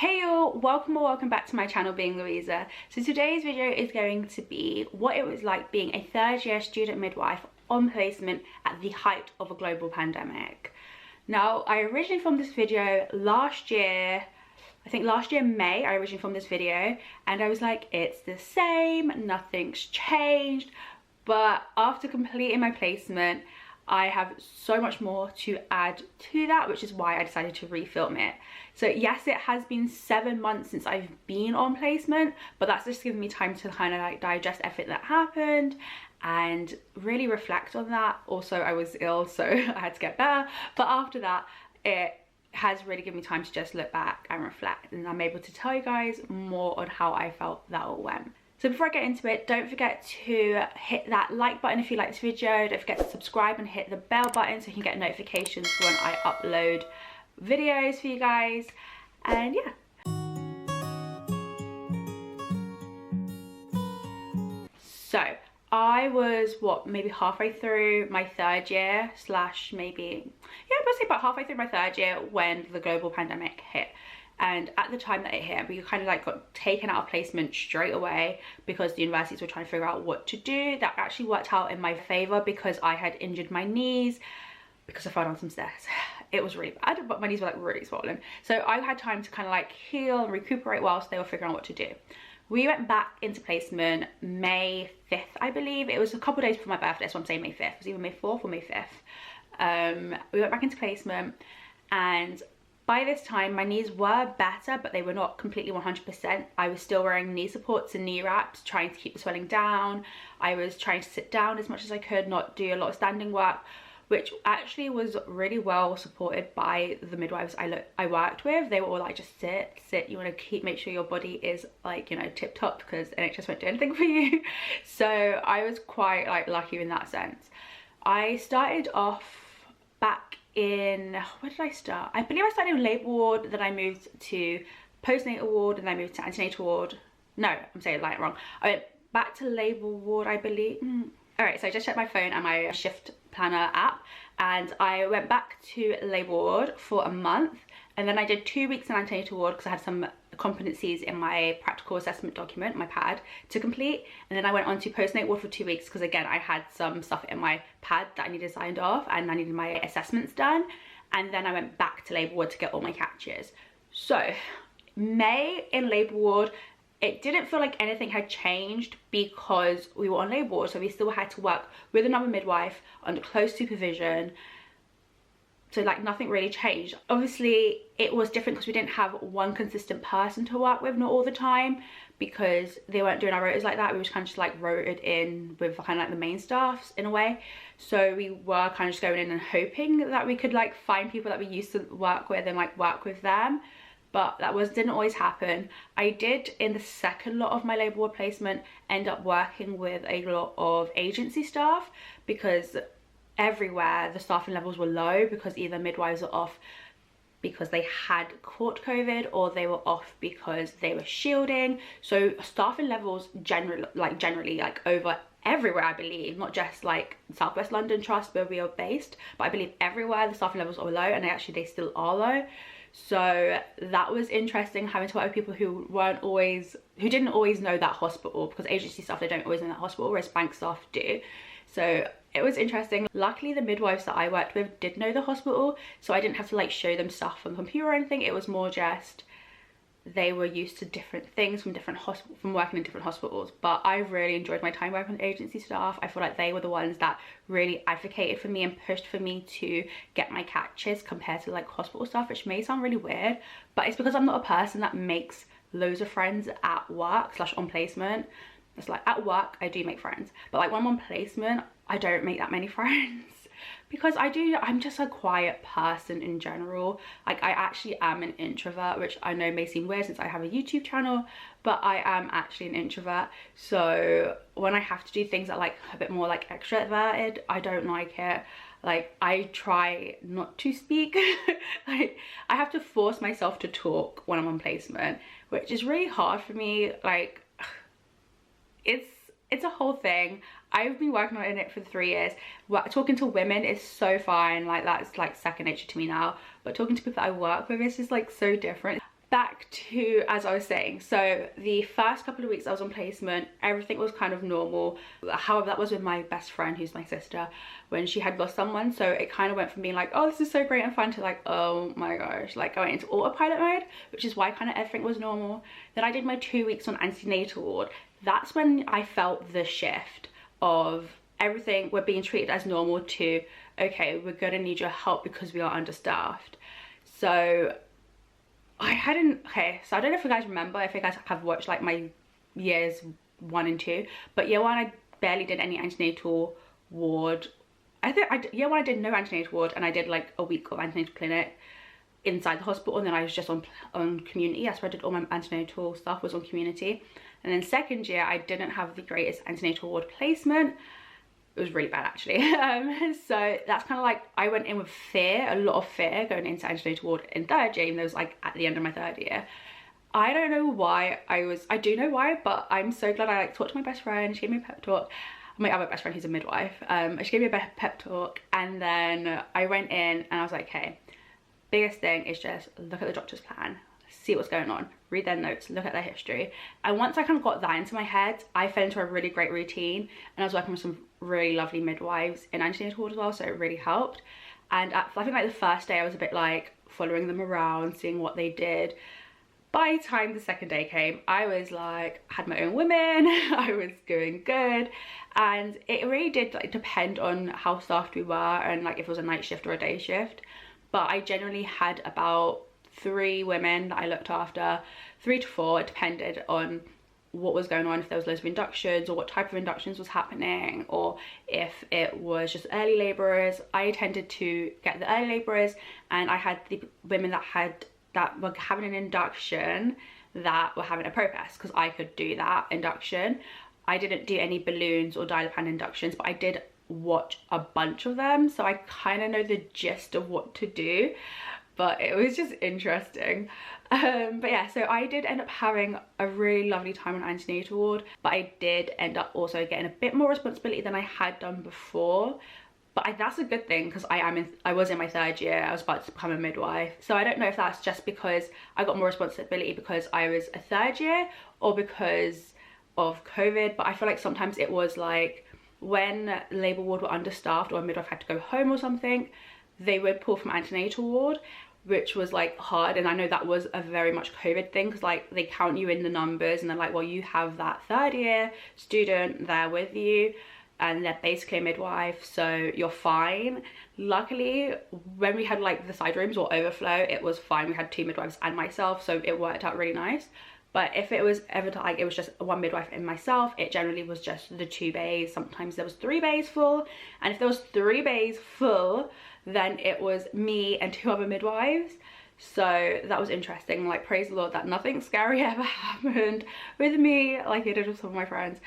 Hey y'all, welcome or welcome back to my channel, Being Louisa. So today's video is going to be what it was like being a third year student midwife on placement at the height of a global pandemic. Now, I originally filmed this video last year, I think last year May, I originally filmed this video and I was like, it's the same, nothing's changed. But after completing my placement, I have so much more to add to that, which is why I decided to refilm it. So yes, it has been 7 months since I've been on placement, but that's just given me time to kind of like digest everything that happened and really reflect on that. Also, I was ill, so I had to get better. But after that, it has really given me time to just look back and reflect, and I'm able to tell you guys more on how I felt that all went. So before I get into it, don't forget to hit that like button if you like this video. Don't forget to subscribe and hit the bell button so you can get notifications when I upload videos for you guys. And yeah. So I was maybe halfway through my third year slash maybe, yeah, let's say about halfway through my third year when the global pandemic hit. And at the time that it hit, we kind of like got taken out of placement straight away because the universities were trying to figure out what to do. That actually worked out in my favor because I had injured my knees because I fell down some stairs. It was really bad, but my knees were like really swollen. So I had time to kind of like heal and recuperate whilst they were figuring out what to do. We went back into placement May 5th, I believe. It was a couple of days before my birthday, so I'm saying May 5th. It was either May 4th or May 5th. We went back into placement, and by this time, my knees were better, but they were not completely 100%. I was still wearing knee supports and knee wraps, trying to keep the swelling down. I was trying to sit down as much as I could, not do a lot of standing work, which actually was really well supported by the midwives I worked with. They were all like, just sit. You want to make sure your body is like, you know, tip top, because NHS won't do anything for you. So I was quite like lucky in that sense. I started off back in, where did I start? I believe I started in labour ward, then I moved to postnatal ward, and then I moved to antenatal ward. No, I'm saying like wrong. I went back to labour ward, I believe. All right, so I just checked my phone and my shift planner app, and I went back to labour ward for a month, and then I did 2 weeks in antenatal ward because I had some competencies in my practical assessment document, my pad, to complete. And then I went on to postnatal ward for 2 weeks because again, I had some stuff in my pad that I needed signed off and I needed my assessments done. And then I went back to labour ward to get all my catches. So May in labour ward, it didn't feel like anything had changed because we were on labour ward, so we still had to work with another midwife under close supervision. So like nothing really changed. Obviously it was different because we didn't have one consistent person to work with, not all the time, because they weren't doing our rotas like that. We were kind of just like rotated in with kind of like the main staffs in a way. So we were kind of just going in and hoping that we could like find people that we used to work with and like work with them. But that didn't always happen. I did, in the second lot of my labour ward placement, end up working with a lot of agency staff because everywhere the staffing levels were low because either midwives were off because they had caught COVID or they were off because they were shielding. So staffing levels generally like over everywhere, I believe, not just like Southwest London Trust where we are based, but I believe everywhere the staffing levels are low, and they still are low. So that was interesting, having to work with people who didn't always know that hospital, because agency staff, they don't always know that hospital, whereas bank staff do. So it was interesting. Luckily, the midwives that I worked with did know the hospital, so I didn't have to like show them stuff on the computer or anything. It was more just they were used to different things from working in different hospitals. But I really enjoyed my time working with agency staff. I feel like they were the ones that really advocated for me and pushed for me to get my catches compared to like hospital staff, which may sound really weird, but it's because I'm not a person that makes loads of friends at work / on placement. It's like at work I do make friends, but like when I'm on placement I don't make that many friends because I'm just a quiet person in general. Like I actually am an introvert, which I know may seem weird since I have a YouTube channel, but I am actually an introvert. So when I have to do things that are like a bit more like extroverted, I don't like it. Like I try not to speak. Like I have to force myself to talk when I'm on placement, which is really hard for me. Like it's a whole thing. I've been working on it for 3 years. Talking to women is so fine, like that's like second nature to me now, but talking to people that I work with is just like so different. back to, as I was saying, so the first couple of weeks I was on placement, everything was kind of normal. However, that was with my best friend, who's my sister, when she had lost someone. So it kind of went from being like, oh, this is so great and fun, to like, oh my gosh, like going into autopilot mode, which is why kind of everything was normal. Then I did my 2 weeks on antenatal ward. That's when I felt the shift of everything, we're being treated as normal, to, okay, we're gonna need your help because we are understaffed. So so I don't know if you guys remember, if you guys have watched like my years 1 and 2, but year 1 I barely did any antenatal ward. Year 1 I did no antenatal ward, and I did like a week of antenatal clinic inside the hospital, and then I was just on community. That's where I did all my antenatal stuff, was on community. And then second year I didn't have the greatest antenatal ward placement. It was really bad actually. So that's kind of like, I went in with fear, a lot of fear, going into antenatal ward in third year, even though it was like at the end of my third year. I don't know why I do know why, but I'm so glad I like talked to my best friend. She gave me a pep talk. My other best friend, who's a midwife, she gave me a pep talk, and then I went in and I was like, okay, biggest thing is just look at the doctor's plan, see what's going on, read their notes, look at their history. And once I kind of got that into my head, I fell into a really great routine, and I was working with some really lovely midwives in antenatal ward as well, so it really helped. And I think like the first day I was a bit like following them around, seeing what they did. By the time the second day came, I was like, had my own women, I was doing good. And it really did like depend on how staffed we were, and like if it was a night shift or a day shift. But I generally had about 3 women that I looked after, 3 to 4, it depended on what was going on, if there was loads of inductions or what type of inductions was happening, or if it was just early labourers. I tended to get the early labourers, and I had the women that were having an induction that were having a process, because I could do that induction. I didn't do any balloons or dial-a-pan inductions, but I did watch a bunch of them, so I kind of know the gist of what to do. But it was just interesting. But yeah, so I did end up having a really lovely time on antenatal ward, but I did end up also getting a bit more responsibility than I had done before. But that's a good thing, because I was in my third year, I was about to become a midwife. So I don't know if that's just because I got more responsibility because I was a third year, or because of COVID. But I feel like sometimes it was like when labour ward were understaffed, or a midwife had to go home or something, they would pull from antenatal ward, which was like hard. And I know that was a very much COVID thing, because like they count you in the numbers, and they're like, well, you have that third year student there with you, and they're basically a midwife, so you're fine. Luckily, when we had like the side rooms or overflow, it was fine. We had 2 midwives and myself, so it worked out really nice. But if it was ever like it was just 1 midwife and myself, it generally was just the 2 bays. Sometimes there was 3 bays full, and if there was 3 bays full, then it was me and 2 other midwives. So that was interesting. Like, praise the Lord that nothing scary ever happened with me like it did with some of my friends.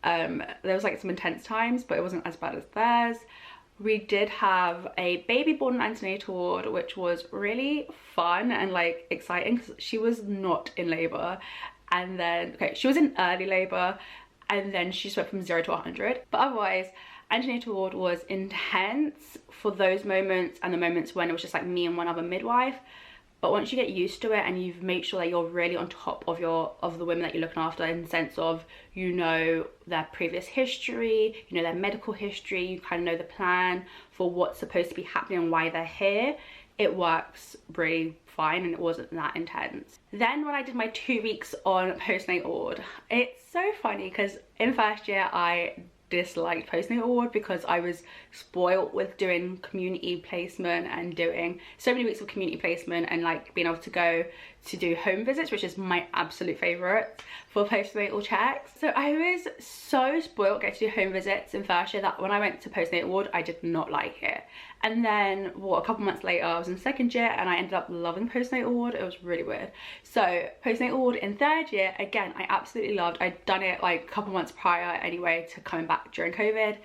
There was like some intense times, but it wasn't as bad as theirs. We did have a baby born in antenatal ward, which was really fun and like exciting, because she was not in labor, and then she was in early labor, and then she just went from 0 to 100. But otherwise, antenatal ward was intense for those moments, and the moments when it was just like me and 1 other midwife. But once you get used to it, and you've made sure that you're really on top of the women that you're looking after, in the sense of, you know, their previous history, you know, their medical history, you kind of know the plan for what's supposed to be happening and why they're here, it works really fine, and it wasn't that intense. Then when I did my 2 weeks on postnatal ward, it's so funny, because in first year I disliked postnatal ward because I was spoiled with doing community placement and doing so many weeks of community placement, and like being able to go to do home visits, which is my absolute favorite for postnatal checks. So I was so spoiled getting to do home visits in first year that when I went to postnatal ward, I did not like it. And then a couple months later, I was in second year, and I ended up loving postnatal ward. It was really weird. So postnatal ward in third year, again, I absolutely loved. I'd done it like a couple months prior anyway to coming back during COVID.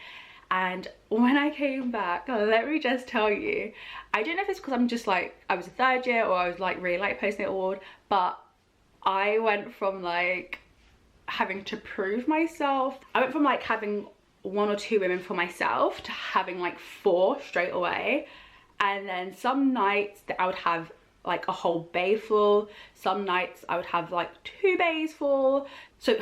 And when I came back, let me just tell you, I don't know if it's because I'm just like, I was a third year, or I was like really like postnatal ward, but I went from like having to prove myself. I went from like having 1 or 2 women for myself to having like 4 straight away. And then some nights that I would have like a whole bay full. Some nights I would have like 2 bays full. So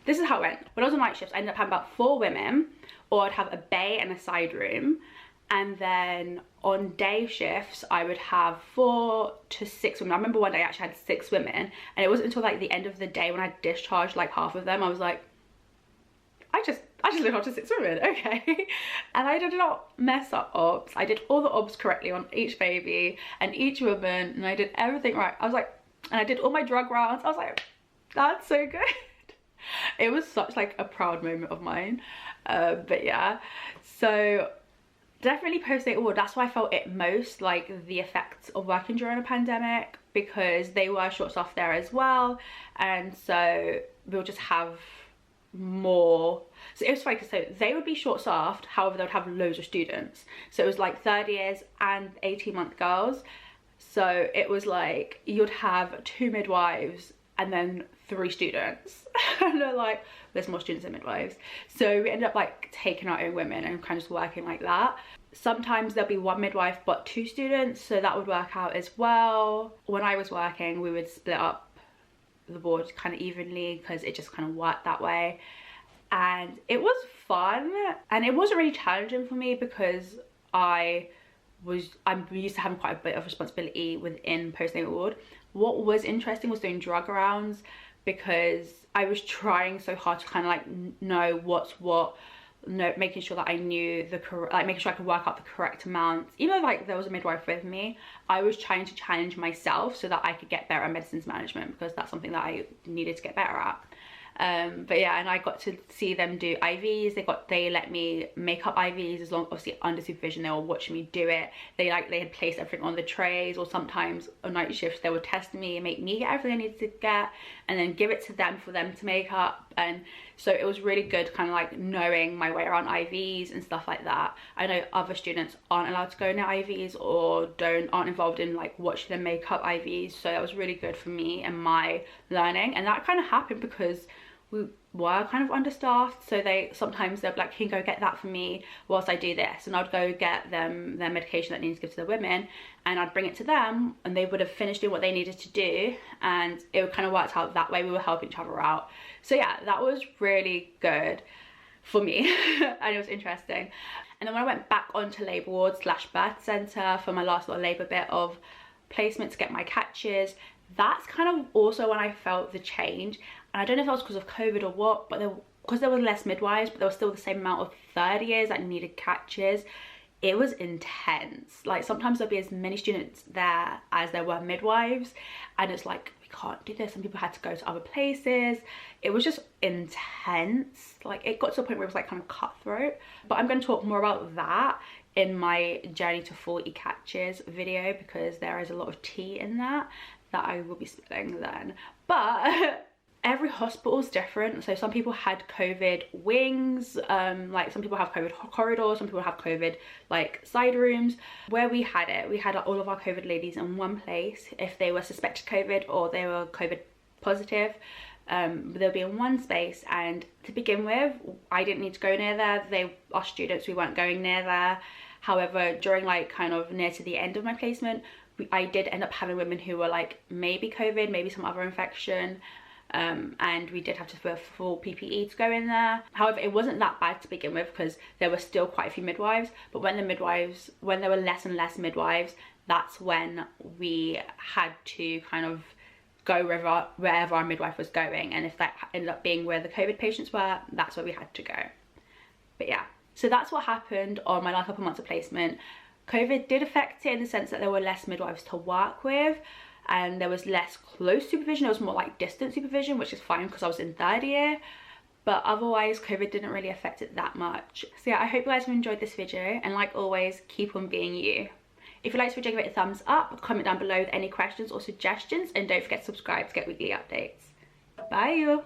this is how it went. When I was on night shifts, I ended up having about 4 women, or I'd have a bay and a side room. And then on day shifts, I would have 4 to 6 women. I remember one day I actually had 6 women, and it wasn't until like the end of the day when I discharged like half of them, I was like, I just looked after 6 women, okay. And I did not mess up obs. I did all the obs correctly on each baby and each woman, and I did everything right. I was like, and I did all my drug rounds. I was like, that's so good. It was such like a proud moment of mine. But yeah, so definitely postnatal ward. That's why I felt it most, like the effects of working during a pandemic, because they were short staffed there as well, and so we'll just have more. So it was funny because so they would be short staffed, however they would have loads of students. So it was like 3rd years and 18-month girls. So it was like you'd have 2 midwives and then 3 students. And they're like, there's more students than midwives. So we ended up like taking our own women and kind of just working like that. Sometimes there'll be 1 midwife but 2 students, so that would work out as well. When I was working, we would split up the board kind of evenly because it just kind of worked that way, and it was fun, and it wasn't really challenging for me because I'm used to having quite a bit of responsibility within postnatal ward. What was interesting was doing drug rounds, because I was trying so hard to kind of like know what's what, making sure that I knew the correct, like making sure I could work out the correct amount. Even though like there was a midwife with me, I was trying to challenge myself so that I could get better at medicines management, because that's something that I needed to get better at. But yeah, and I got to see them do IVs. They let me make up IVs, as long obviously under supervision. They were watching me do it. They had placed everything on the trays, or sometimes on night shifts they would test me and make me get everything I needed to get and then give it to them for them to make up. And so it was really good kind of like knowing my way around IVs and stuff like that. I know other students aren't allowed to go near IVs or aren't involved in like watching them make up IVs, so that was really good for me and my learning. And that kind of happened because we were kind of understaffed, so sometimes they'd be like, can you go get that for me whilst I do this? And I'd go get them their medication that needs to give to the women, and I'd bring it to them, and they would have finished doing what they needed to do, and it would kind of worked out that way. We were helping each other out. So yeah, that was really good for me and it was interesting. And then when I went back onto labour ward / birth centre for my last little labour bit of placement to get my catches, that's kind of also when I felt the change. And I don't know if that was because of COVID or what, but because there was less midwives, but there was still the same amount of 3rd years that needed catches. It was intense. Like sometimes there'll be as many students there as there were midwives, and it's like, we can't do this. Some people had to go to other places. It was just intense. Like it got to a point where it was like kind of cutthroat. But I'm going to talk more about that in my journey to 40 catches video, because there is a lot of tea in that I will be spilling then. But every hospital is different. So some people had COVID wings, like some people have COVID corridors, some people have COVID like side rooms. Where we had it, we had all of our COVID ladies in one place. If they were suspected COVID or they were COVID positive, they'll be in one space. And to begin with, I didn't need to go near there. Our students, we weren't going near there. However, during like kind of near to the end of my placement, I did end up having women who were like maybe COVID, maybe some other infection, and we did have to wear full PPE to go in there. However, it wasn't that bad to begin with because there were still quite a few midwives. But when there were less and less midwives, that's when we had to kind of go wherever our midwife was going. And if that ended up being where the COVID patients were, that's where we had to go. But yeah, so that's what happened on my last couple months of placement. COVID did affect it in the sense that there were less midwives to work with, and there was less close supervision. It was more like distant supervision, which is fine because I was in 3rd year. But otherwise, COVID didn't really affect it that much. So yeah, I hope you guys have enjoyed this video, and like always, keep on being you. If you like this video, give it a thumbs up, comment down below with any questions or suggestions, and don't forget to subscribe to get weekly updates. Bye you.